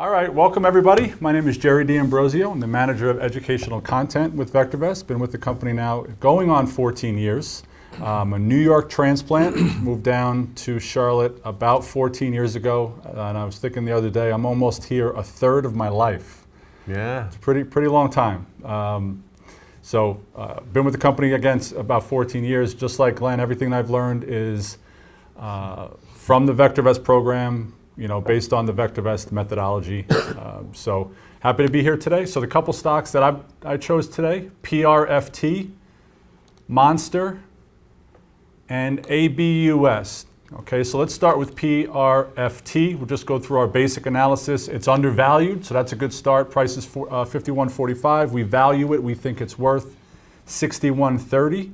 All right, welcome everybody. My name is Jerry D'Ambrosio. I'm the manager of educational content with VectorVest. Been with the company now going on 14 years. I'm a New York transplant, moved down to Charlotte about 14 years ago. And I was thinking the other day, I'm almost here a third of my life. Yeah. It's a pretty long time. Been with the company again about 14 years. Just like Glenn, everything I've learned is from the VectorVest program, based on the VectorVest methodology. So happy to be here today. So the couple stocks that I chose today, PRFT, Monster, and ABUS. Okay, so let's start with PRFT. We'll just go through our basic analysis. It's undervalued, so that's a good start. Price is $51.45. We value it. We think it's worth $61.30.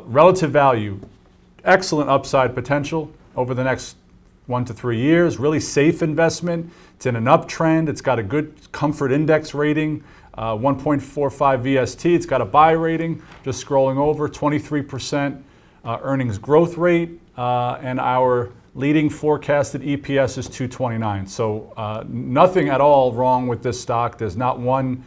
Relative value, excellent upside potential over the next 1 to 3 years. Really safe investment. It's in an uptrend. It's got a good comfort index rating, 1.45 VST. It's got a buy rating. Just scrolling over, 23% earnings growth rate, and our leading forecasted EPS is $2.29. So nothing at all wrong with this stock. There's not one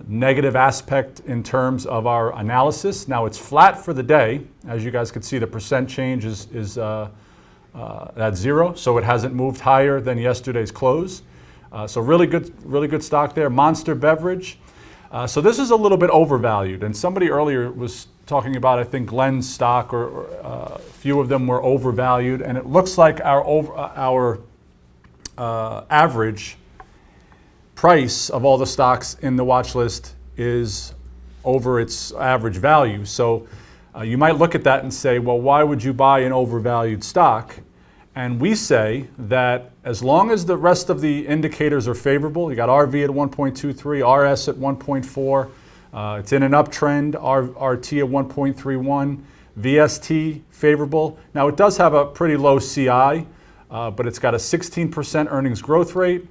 negative aspect in terms of our analysis. Now it's flat for the day. As you guys can see, the percent change is at zero, so it hasn't moved higher than yesterday's close. So really good stock there. Monster Beverage. So this is a little bit overvalued, and somebody earlier was talking about, I think, Glenn's stock, or a few of them were overvalued, and it looks like our average price of all the stocks in the watch list is over its average value. So you might look at that and say, well, why would you buy an overvalued stock? And we say that as long as the rest of the indicators are favorable, you got RV at 1.23, RS at 1.4, it's in an uptrend, RT at 1.31, VST favorable. Now it does have a pretty low CI, but it's got a 16% earnings growth rate,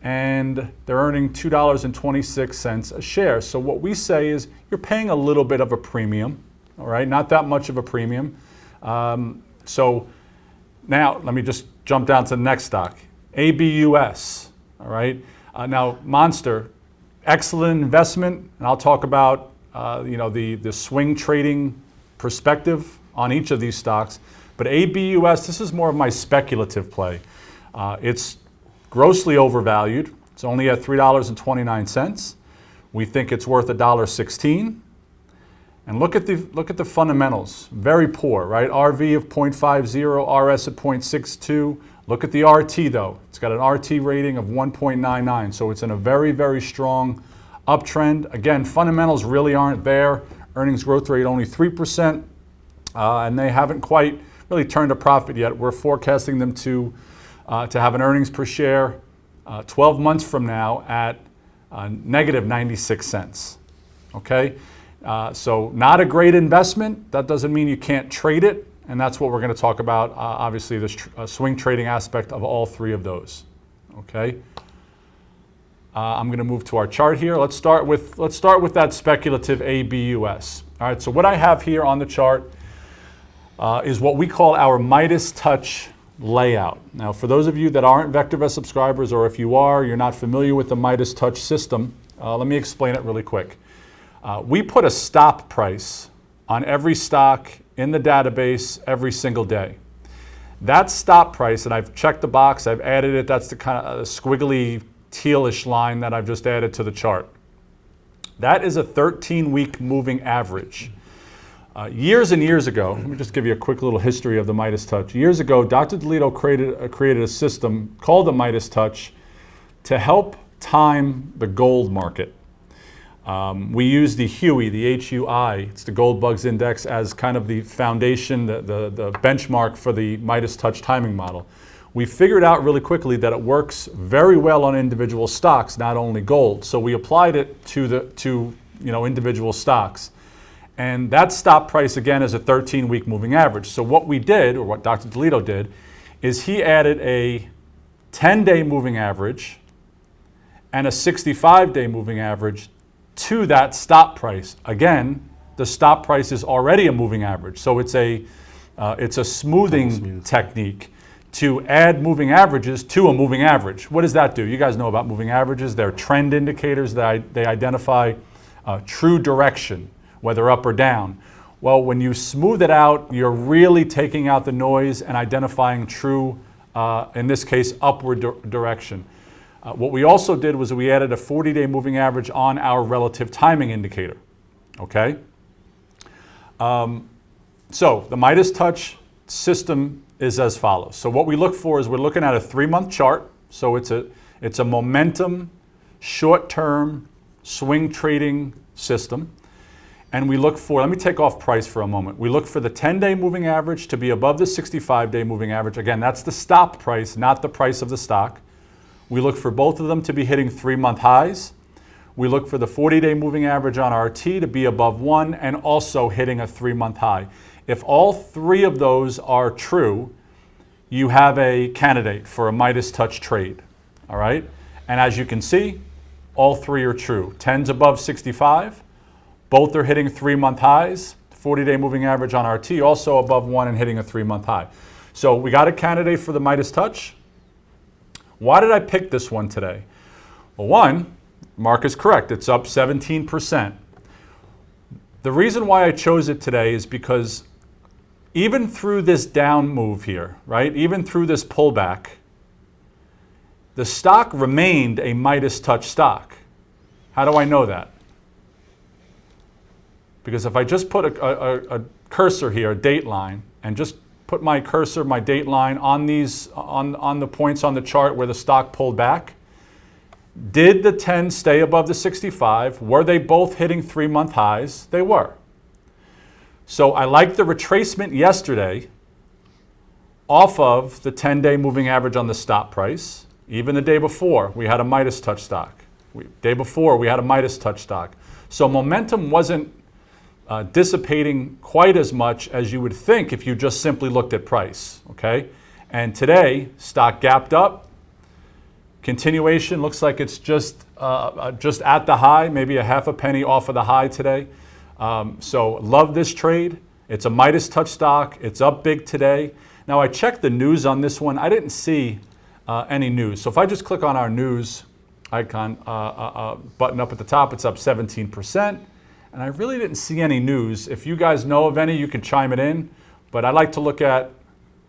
and they're earning $2.26 a share. So what we say is you're paying a little bit of a premium, all right? Not that much of a premium. Now, let me just jump down to the next stock, ABUS, all right? Now, Monster, excellent investment, and I'll talk about the swing trading perspective on each of these stocks. But ABUS, this is more of my speculative play. It's grossly overvalued. It's only at $3.29. We think it's worth $1.16. And look at the fundamentals, very poor, right? RV of 0.50, RS at 0.62. Look at the RT though. It's got an RT rating of 1.99, so it's in a very, very strong uptrend. Again, fundamentals really aren't there. Earnings growth rate only 3%, and they haven't quite really turned a profit yet. We're forecasting them to have an earnings per share 12 months from now at negative 96 cents, okay? So not a great investment. That doesn't mean you can't trade it, and that's what we're going to talk about, obviously, the swing trading aspect of all three of those, okay? I'm going to move to our chart here. Let's start with that speculative ABUS. All right, so what I have here on the chart is what we call our Midas touch layout. Now, for those of you that aren't VectorVest subscribers, or if you are, you're not familiar with the Midas touch system, let me explain it really quick. We put a stop price on every stock in the database every single day. That stop price, and I've checked the box, I've added it, that's the kind of squiggly tealish line that I've just added to the chart. That is a 13-week moving average. Years and years ago, let me just give you a quick little history of the Midas Touch. Years ago, Dr. Toledo created a system called the Midas Touch to help time the gold market. We use the HUI, the H-U-I, it's the Gold Bugs Index, as kind of the foundation, the benchmark for the Midas Touch timing model. We figured out really quickly that it works very well on individual stocks, not only gold. So we applied it to individual stocks. And that stop price, again, is a 13-week moving average. So what we did, or what Dr. Toledo did, is he added a 10-day moving average and a 65-day moving average to that stop price. Again, the stop price is already a moving average. So it's a smoothing technique to add moving averages to a moving average. What does that do? You guys know about moving averages. They're trend indicators that they identify true direction, whether up or down. Well, when you smooth it out, you're really taking out the noise and identifying true, in this case, upward direction. What we also did was we added a 40-day moving average on our relative timing indicator, okay? So the Midas Touch system is as follows. So what we look for is we're looking at a 3-month chart. So it's a momentum, short-term swing trading system. And we look for, let me take off price for a moment. We look for the 10-day moving average to be above the 65-day moving average. Again, that's the stop price, not the price of the stock. We look for both of them to be hitting 3-month highs. We look for the 40-day moving average on RT to be above 1 and also hitting a 3-month high. If all 3 of those are true, you have a candidate for a Midas Touch trade, all right? And as you can see, all 3 are true. 10's above 65. Both are hitting 3-month highs. 40-day moving average on RT also above 1 and hitting a 3-month high. So we got a candidate for the Midas Touch. Why did I pick this one today? Well, one, Mark is correct. It's up 17%. The reason why I chose it today is because even through this down move here, right, even through this pullback, the stock remained a Midas Touch stock. How do I know that? Because if I just put a cursor here, a date line, and just put my cursor, my date line on these, on the points on the chart where the stock pulled back, did the 10 stay above the 65? Were they both hitting 3-month highs? They were. So I liked the retracement yesterday off of the 10-day moving average on the stop price. Even the day before, we had a Midas Touch stock. Day before, we had a Midas Touch stock. So momentum wasn't dissipating quite as much as you would think if you just simply looked at price, okay? And today, stock gapped up. Continuation looks like it's just at the high, maybe a half a penny off of the high today. So love this trade. It's a Midas Touch stock. It's up big today. Now I checked the news on this one. I didn't see any news. So if I just click on our news icon button up at the top, it's up 17%. And I really didn't see any news. If you guys know of any, you can chime it in. But I like to look at,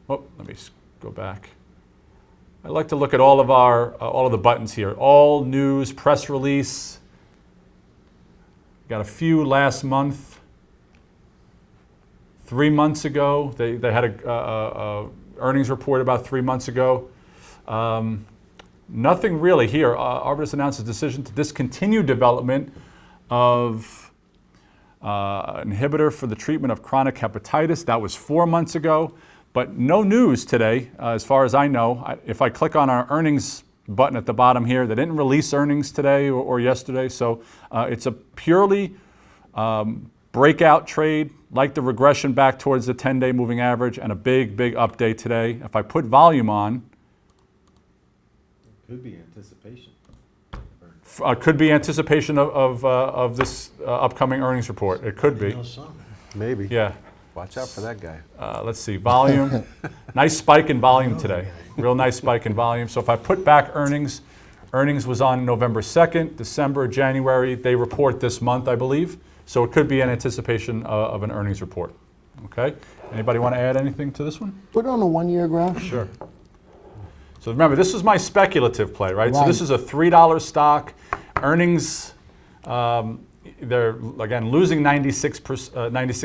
oh, let me go back. I like to look at all of the buttons here. All news, press release. Got a few last month. 3 months ago, they had a earnings report about 3 months ago. Nothing really here. Arbutus announced a decision to discontinue development of inhibitor for the treatment of chronic hepatitis. That was 4 months ago, but no news today, as far as I know. If I click on our earnings button at the bottom here, they didn't release earnings today or yesterday, so it's a purely breakout trade, like the regression back towards the 10-day moving average, and a big, big update today. If I put volume on, could be anticipation. Could be anticipation of this upcoming earnings report. It could be. Maybe. Yeah. Watch out for that guy. Let's see, volume. Nice spike in volume today. Real nice spike in volume. So if I put back earnings, earnings was on November 2nd, December, January. They report this month, I believe. So it could be an anticipation of an earnings report. Okay? Anybody want to add anything to this one? Put it on a 1-year graph. Sure. So remember, this is my speculative play, right? So this is a $3 stock. Earnings, they're, again, losing 96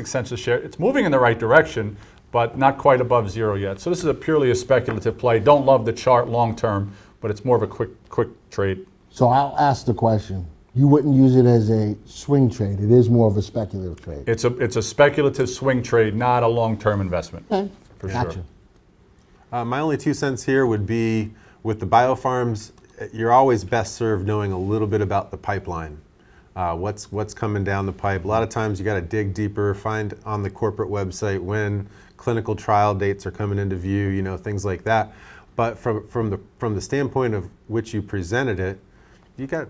cents a share. It's moving in the right direction, but not quite above zero yet. So this is purely a speculative play. Don't love the chart long term, but it's more of a quick trade. So I'll ask the question. You wouldn't use it as a swing trade. It is more of a speculative trade. It's a speculative swing trade, not a long-term investment. Okay. For Gotcha. sure. My only 2 cents here would be with the biofarms, you're always best served knowing a little bit about the pipeline. What's coming down the pipe. A lot of times you got to dig deeper, find on the corporate website when clinical trial dates are coming into view, you know, things like that. But from the standpoint of which you presented it, you got,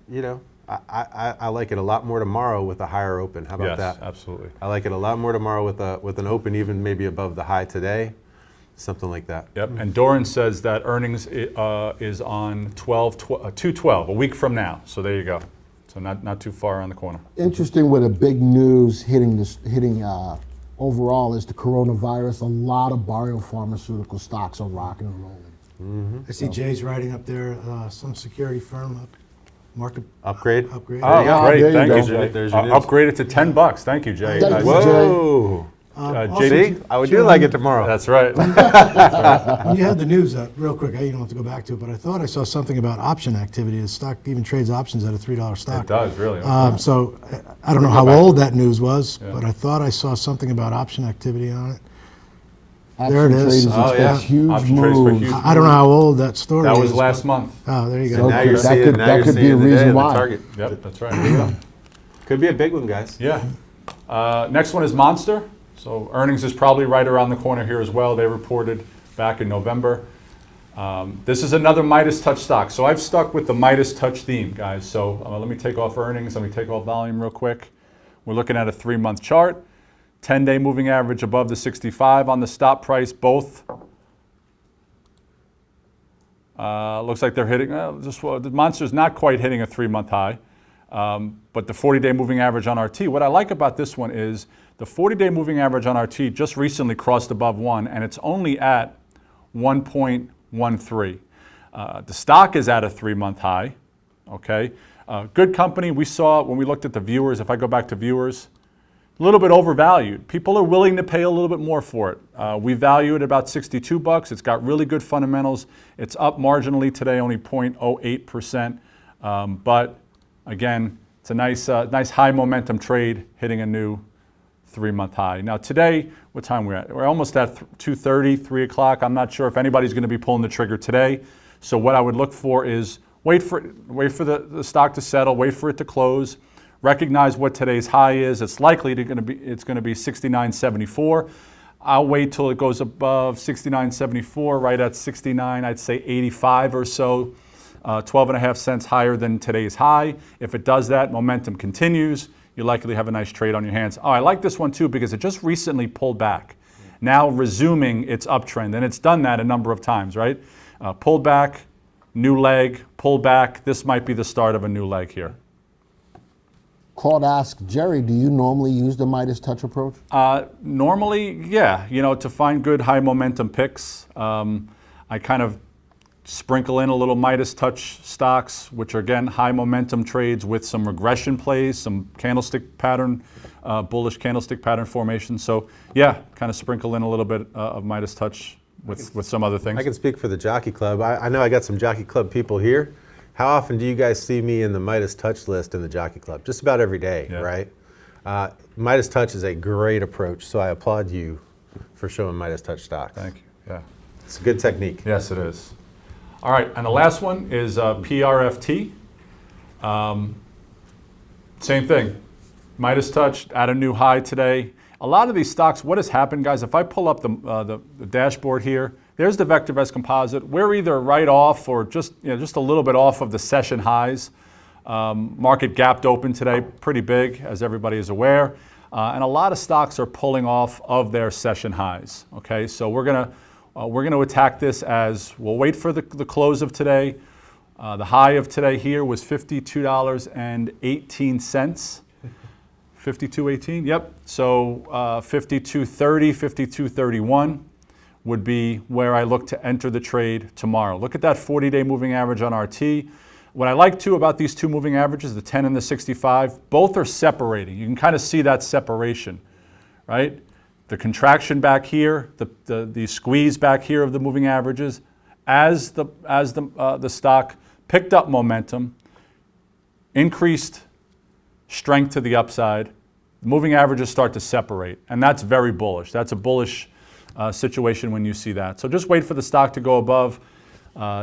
you know, I like it a lot more tomorrow with a higher open. How about that? Yes, absolutely. I like it a lot more tomorrow with an open even maybe above the high today. something like that. Yep. And Doran says that earnings is on 2/12, a week from now. So there you go. So not too far around the corner. Interesting with the big news hitting overall is the coronavirus. A lot of biopharmaceutical stocks are rocking and rolling. I see Jay's writing up there, some security firm, market Upgrade? upgrade. Oh, great. there you Thank go. you, Jay. There's your news. Upgraded to $10. Thank you, Jay. Thank you, Whoa! JD, See, I would do like it tomorrow. that's right. When you had the news, real quick, you don't have to go back to it, but I thought I saw something about option activity. The stock even trades options at a $3 stock. It does, really. So I don't know how old that news was, but I thought I saw something about option activity on it. There it Option is. traders Oh, expect yeah. huge Option traders moves. expect huge I don't know how old that story That is. was last but- month. Oh, there you And go. now you're that seeing, could- now that you're could be seeing a the day reason in the why. target. Yep, that's right. There you go. Could be a big one, guys. Yeah. Next one is Monster. So earnings is probably right around the corner here as well. They reported back in November. This is another Midas Touch stock. So I've stuck with the Midas Touch theme, guys. So let me take off earnings. Let me take off volume real quick. We're looking at a 3-month chart. 10-day moving average above the 65 on the stop price. Both looks like they're hitting, the Monster's not quite hitting a 3-month high. But the 40-day moving average on RT, what I like about this one is the 40-day moving average on RT just recently crossed above 1, and it's only at 1.13. The stock is at a 3-month high, okay? Good company. We saw when we looked at the viewers, if I go back to viewers, a little bit overvalued. People are willing to pay a little bit more for it. We value it about $62. It's got really good fundamentals. It's up marginally today, only 0.08%. But again, it's a nice high momentum trade hitting a new 3-month high. Now today, what time we're at? We're almost at 2:30, 3 o'clock. I'm not sure if anybody's going to be pulling the trigger today. So what I would look for is wait for the stock to settle, wait for it to close, recognize what today's high is. It's likely going to be 69.74. I'll wait till it goes above 69.74, right at 69, I'd say 85 or so. 12.5 cents higher than today's high. If it does that, momentum continues. You likely have a nice trade on your hands. Oh, I like this one too because it just recently pulled back. Now resuming its uptrend, and it's done that a number of times, right? Pulled back, new leg, pull back. This might be the start of a new leg here. Called to ask Jerry, do you normally use the Midas Touch approach? Normally, yeah, to find good high momentum picks, I kind of sprinkle in a little Midas Touch stocks, which are again high momentum trades with some regression plays, some candlestick pattern, bullish candlestick pattern formation. So yeah, kind of sprinkle in a little bit of Midas Touch with some other things. I can speak for the Jockey Club. I know I got some Jockey Club people here. How often do you guys see me in the Midas Touch list in the Jockey Club? Just about every day, Yeah. right? Midas Touch is a great approach, so I applaud you for showing Midas Touch stocks. Thank you. Yeah. It's a good technique. Yes, it is. All right, and the last one is PRFT. Same thing. Midas Touch at a new high today. A lot of these stocks, what has happened, guys, if I pull up the dashboard here, there's the VectorVest composite. We're either right off or just a little bit off of the session highs. Market gapped open today, pretty big, as everybody is aware. And a lot of stocks are pulling off of their session highs. Okay, so we're gonna attack this as we'll wait for the close of today. The high of today here was $52.18. 52.18, yep. So 52.30, 52.31 would be where I look to enter the trade tomorrow. Look at that 40-day moving average on RT. What I like too about these two moving averages, the 10 and the 65, both are separating. You can kind of see that separation, right? The contraction back here, the squeeze back here of the moving averages, as the stock picked up momentum, increased strength to the upside, the moving averages start to separate, and that's very bullish. That's a bullish situation when you see that. So just wait for the stock to go above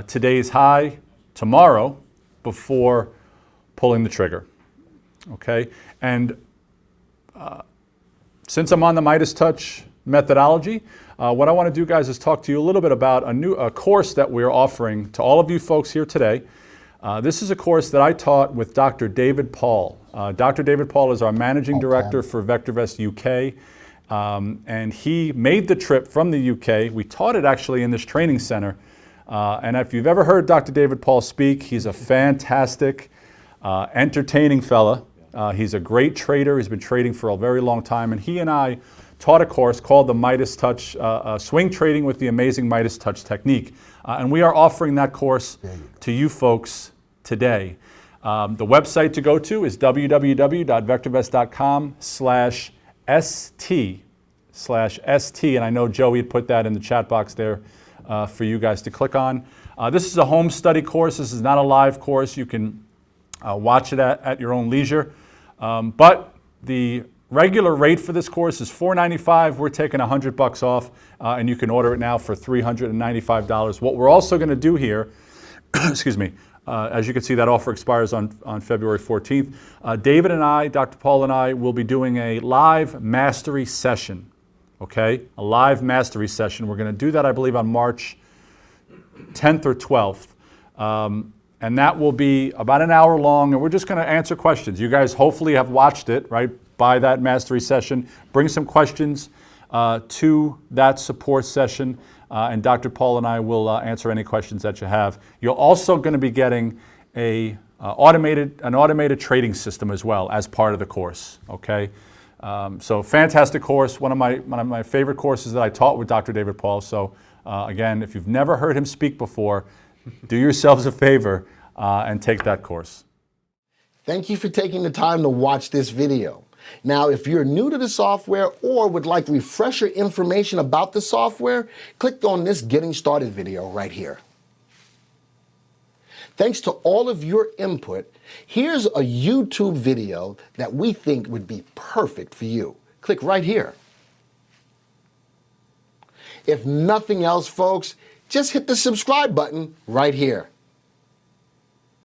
today's high tomorrow before pulling the trigger. Okay, and since I'm on the Midas Touch methodology, what I want to do, guys, is talk to you a little bit about a course that we're offering to all of you folks here today. This is a course that I taught with Dr. David Paul. Dr. David Paul is our managing director for VectorVest UK, And he made the trip from the UK. We taught it actually in this training center. And if you've ever heard Dr. David Paul speak, he's a fantastic, entertaining fella. He's a great trader. He's been trading for a very long time. And he and I taught a course called the Midas Touch, Swing Trading with the Amazing Midas Touch Technique. And we are offering that course to you folks today. The website to go to is www.vectorvest.com/ST. And I know Joey had put that in the chat box there for you guys to click on. This is a home study course. This is not a live course. You can watch it at your own leisure. But the regular rate for this course is $495. We're taking $100 off, and you can order it now for $395. What we're also going to do here, excuse me, as you can see, that offer expires on February 14th. David and I, Dr. Paul and I, will be doing a live mastery session, okay? A live mastery session. We're going to do that, I believe, on March 10th or 12th. And that will be about an hour long, and we're just going to answer questions. You guys hopefully have watched it, right, by that mastery session. Bring some questions to that support session, and Dr. Paul and I will answer any questions that you have. You're also going to be getting an automated trading system as well as part of the course, okay? So fantastic course, one of my favorite courses that I taught with Dr. David Paul. So again, if you've never heard him speak before, do yourselves a favor and take that course. Thank you for taking the time to watch this video. Now, if you're new to the software or would like refresher information about the software, click on this Getting Started video right here. Thanks to all of your input, here's a YouTube video that we think would be perfect for you. Click right here. If nothing else, folks, just hit the subscribe button right here.